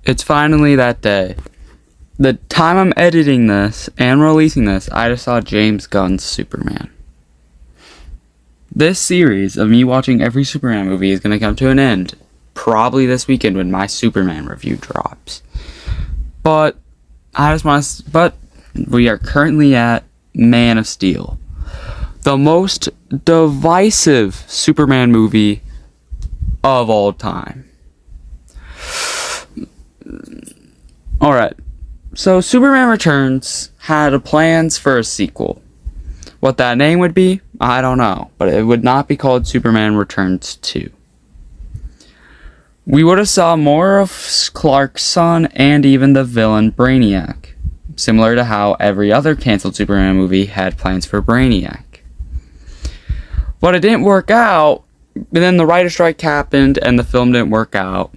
It's finally that day. The time I'm editing this and releasing this, I just saw James Gunn's Superman. This series of me watching every Superman movie is going to come to an end, probably this weekend when my Superman review drops. But we are currently at Man of Steel, the most divisive Superman movie of all time. Alright, so Superman Returns had plans for a sequel. What that name would be, I don't know, but it would not be called Superman Returns 2. We would have saw more of Clark's son and even the villain Brainiac, similar to how every other canceled Superman movie had plans for Brainiac. But it didn't work out, and then the writer's strike happened and the film didn't work out.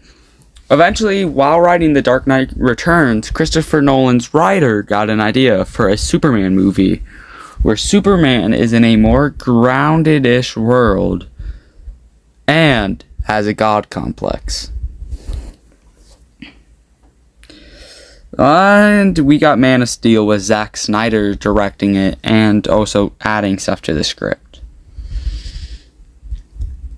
Eventually, while writing The Dark Knight Returns, Christopher Nolan's writer got an idea for a Superman movie where Superman is in a more grounded-ish world and has a god complex. And we got Man of Steel with Zack Snyder directing it and also adding stuff to the script.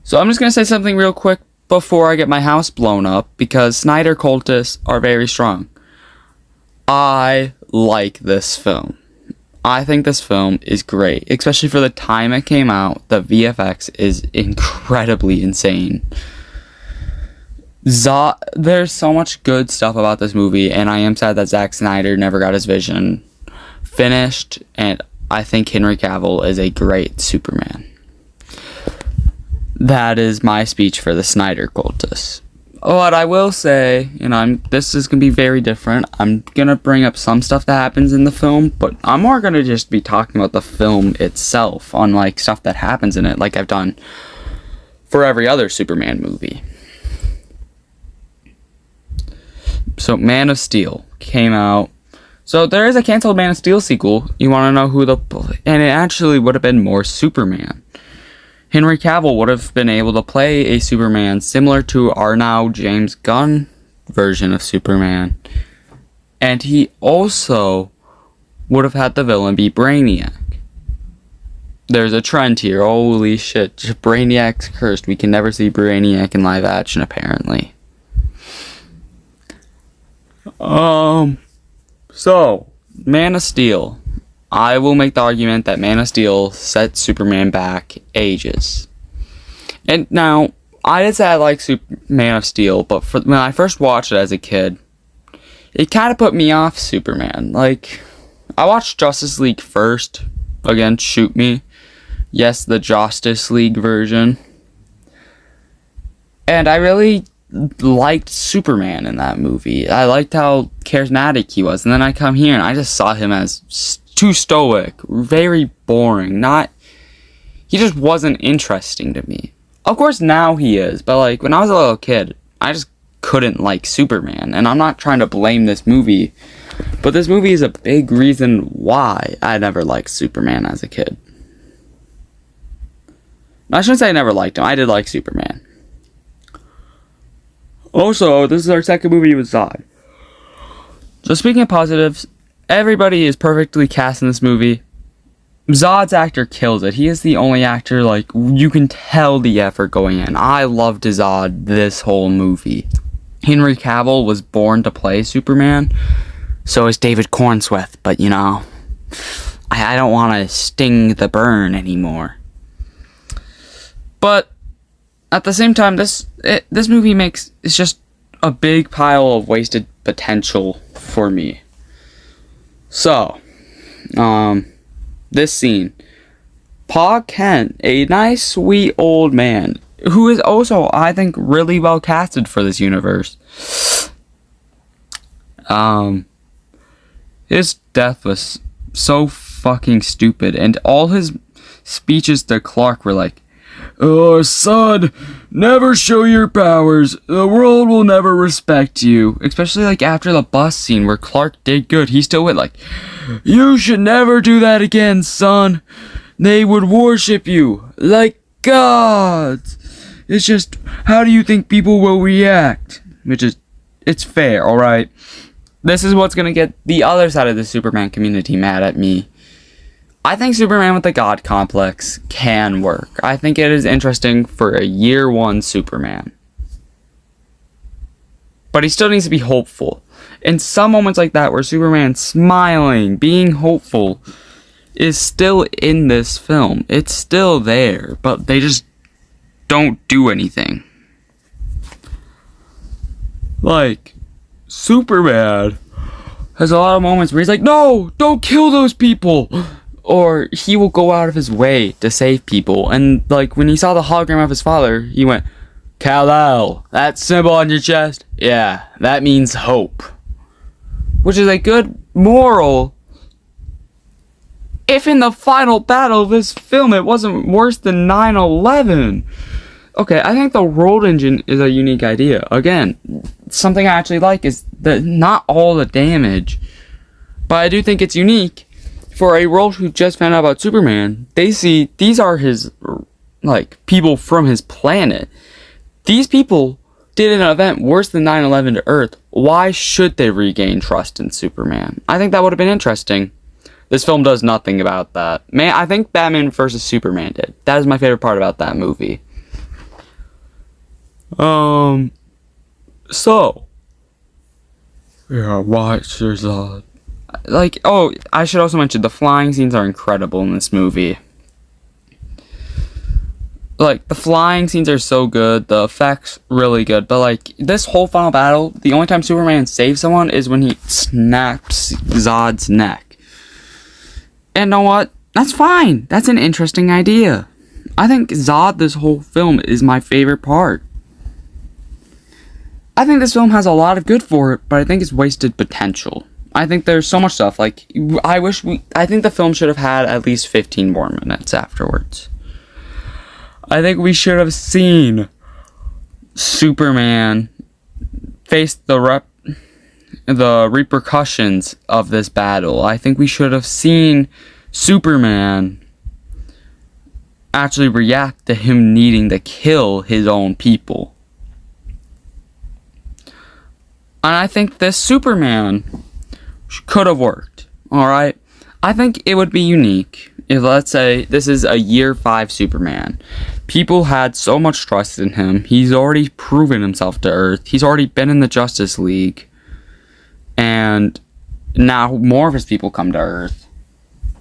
So I'm just going to say something real quick before I get my house blown up, because Snyder cultists are very strong. I like this film. I think this film is great, especially for the time it came out. The VFX is incredibly insane. There's so much good stuff about this movie, and I am sad that Zack Snyder never got his vision finished, and I think Henry Cavill is a great Superman. That is my speech for the Snyder cultists. What I will say, this is going to be very different. I'm going to bring up some stuff that happens in the film, but I'm more going to just be talking about the film itself, unlike stuff that happens in it, like I've done for every other Superman movie. So, Man of Steel came out. So, there is a canceled Man of Steel sequel. You want to know who and it actually would have been more Superman. Henry Cavill would have been able to play a Superman similar to our now James Gunn version of Superman. And he also would have had the villain be Brainiac. There's a trend here. Holy shit. Brainiac's cursed. We can never see Brainiac in live action, apparently. So, Man of Steel. I will make the argument that Man of Steel sets Superman back ages. And now, I did say I like Man of Steel, but when I first watched it as a kid, it kind of put me off Superman. Like, I watched Justice League first. Again, shoot me. Yes, the Justice League version. And I really liked Superman in that movie. I liked how charismatic he was. And then I come here and I just saw him as too stoic, very boring. He just wasn't interesting to me. Of course now he is, but like when I was a little kid, I just couldn't like Superman. And I'm not trying to blame this movie, but this movie is a big reason why I never liked Superman as a kid. I shouldn't say I never liked him. I did like Superman. Also, this is our second movie with Zod. So speaking of positives, everybody is perfectly cast in this movie. Zod's actor kills it. He is the only actor, you can tell the effort going in. I loved Zod this whole movie. Henry Cavill was born to play Superman. So is David Cornsworth, but I don't want to sting the burn anymore. But at the same time, this movie it's just a big pile of wasted potential for me. So, this scene. Pa Kent, a nice, sweet old man, who is also, I think, really well casted for this universe. His death was so fucking stupid, and all his speeches to Clark were like, "Oh, son, never show your powers. The world will never respect you." Especially after the bus scene where Clark did good. He still went "You should never do that again, son. They would worship you like gods. It's just, how do you think people will react?" Which is it's fair, alright? This is what's gonna get the other side of the Superman community mad at me. I think Superman with the God Complex can work. I think it is interesting for a year one Superman. But he still needs to be hopeful. In some moments like that where Superman smiling, being hopeful, is still in this film. It's still there, but they just don't do anything. Like, Superman has a lot of moments where he's like, no, don't kill those people. Or he will go out of his way to save people. And like when he saw the hologram of his father, he went, Kal-El, that symbol on your chest? Yeah, that means hope. Which is a good moral. If in the final battle of this film it wasn't worse than 9/11. Okay, I think the roll engine is a unique idea. Again, something I actually like is that not all the damage. But I do think it's unique. For a Rolf who just found out about Superman, they see these are his, like, people from his planet. These people did an event worse than 9/11 to Earth. Why should they regain trust in Superman? I think that would have been interesting. This film does nothing about that. Man, I think Batman vs. Superman did. That is my favorite part about that movie. So. Yeah, watch there's like, oh, I should also mention the flying scenes are incredible in this movie. Like, the flying scenes are so good, the effects really good, but like, this whole final battle, the only time Superman saves someone is when he snaps Zod's neck. And you know what? That's fine. That's an interesting idea. I think Zod, this whole film, is my favorite part. I think this film has a lot of good for it, but I think it's wasted potential. I think there's so much stuff, like, I think the film should have had at least 15 more minutes afterwards. I think we should have seen Superman face the repercussions of this battle. I think we should have seen Superman actually react to him needing to kill his own people. And I think this Superman could have worked, alright? I think it would be unique if, let's say, this is a year 5 Superman. People had so much trust in him. He's already proven himself to Earth. He's already been in the Justice League. And now more of his people come to Earth.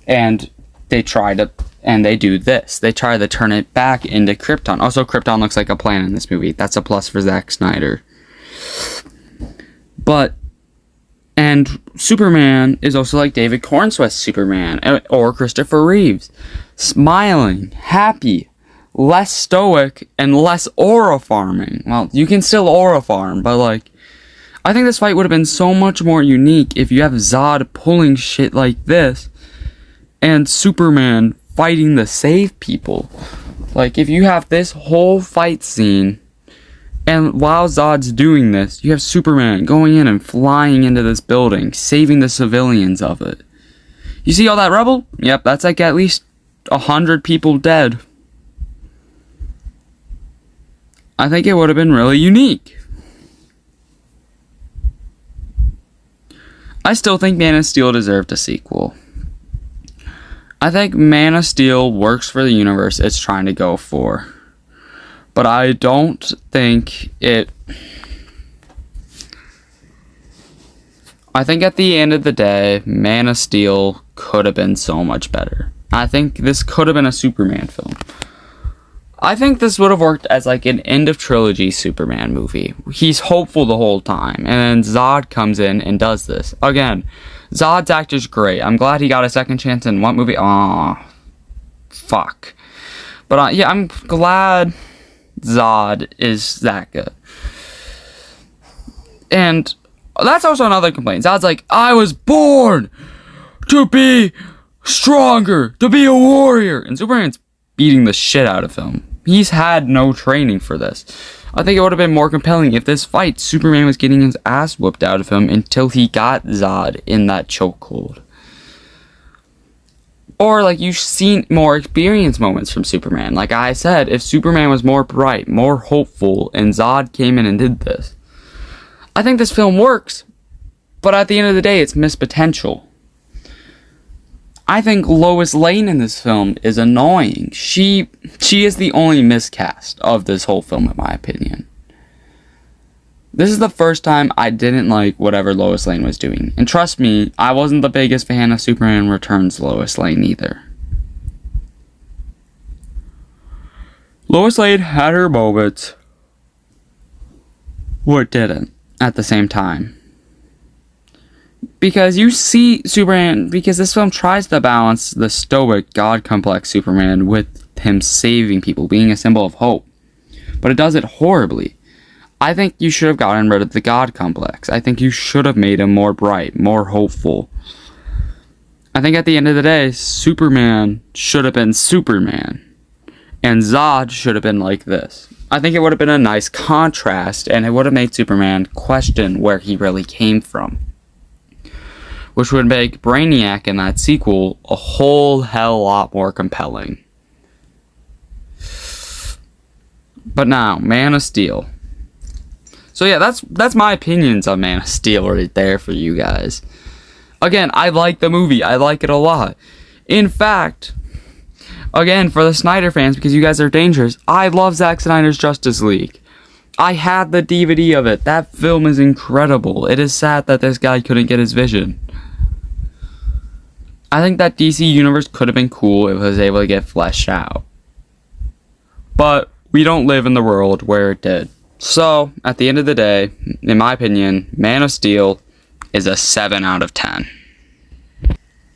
And they do this. They try to turn it back into Krypton. Also, Krypton looks like a planet in this movie. That's a plus for Zack Snyder. And Superman is also like David Cornsweth's Superman, or Christopher Reeves. Smiling, happy, less stoic, and less aura farming. Well, you can still aura farm, but like, I think this fight would have been so much more unique if you have Zod pulling shit like this, and Superman fighting to save people. Like, if you have this whole fight scene, and while Zod's doing this, you have Superman going in and flying into this building, saving the civilians of it. You see all that rubble? Yep, that's like at least 100 people dead. I think it would have been really unique. I still think Man of Steel deserved a sequel. I think Man of Steel works for the universe it's trying to go for. But I don't think it... I think at the end of the day, Man of Steel could have been so much better. I think this could have been a Superman film. I think this would have worked as like an end of trilogy Superman movie. He's hopeful the whole time, and then Zod comes in and does this. Again, Zod's act is great. I'm glad he got a second chance in what movie? Aw, fuck. But yeah, I'm glad Zod is that good. And that's also another complaint. Zod's like, I was born to be stronger, to be a warrior. And Superman's beating the shit out of him. He's had no training for this. I think it would have been more compelling if this fight, Superman was getting his ass whooped out of him until he got Zod in that chokehold. Or, like, you've seen more experience moments from Superman. Like I said, if Superman was more bright, more hopeful, and Zod came in and did this, I think this film works, but at the end of the day, it's missed potential. I think Lois Lane in this film is annoying. She is the only miscast of this whole film, in my opinion. This is the first time I didn't like whatever Lois Lane was doing. And trust me, I wasn't the biggest fan of Superman Returns Lois Lane either. Lois Lane had her moments. Or didn't, at the same time. Because you see Superman, because this film tries to balance the stoic, God complex Superman with him saving people, being a symbol of hope. But it does it horribly. I think you should have gotten rid of the God complex. I think you should have made him more bright, more hopeful. I think at the end of the day, Superman should have been Superman. And Zod should have been like this. I think it would have been a nice contrast, and it would have made Superman question where he really came from. Which would make Brainiac in that sequel a whole hell lot more compelling. But now, Man of Steel. So yeah, that's my opinions on Man of Steel right there for you guys. Again, I like the movie. I like it a lot. In fact, again, for the Snyder fans, because you guys are dangerous, I love Zack Snyder's Justice League. I had the DVD of it. That film is incredible. It is sad that this guy couldn't get his vision. I think that DC Universe could have been cool if it was able to get fleshed out. But we don't live in the world where it did. So, at the end of the day, in my opinion, Man of Steel is a 7 out of 10.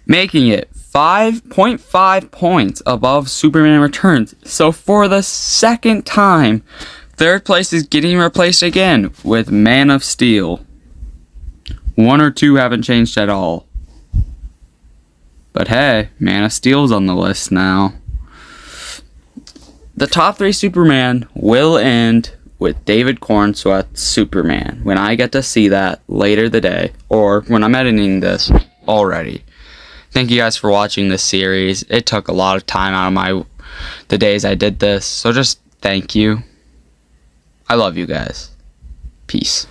Making it 5.5 points above Superman Returns. So for the second time, third place is getting replaced again with Man of Steel. 1 or 2 haven't changed at all. But hey, Man of Steel's on the list now. The top 3 Superman will end with David Cornsweet's Superman when I get to see that later the day, or when I'm editing this already. Thank you guys for watching this series. It took a lot of time out of the days I did this, so just thank you. I love you guys. Peace.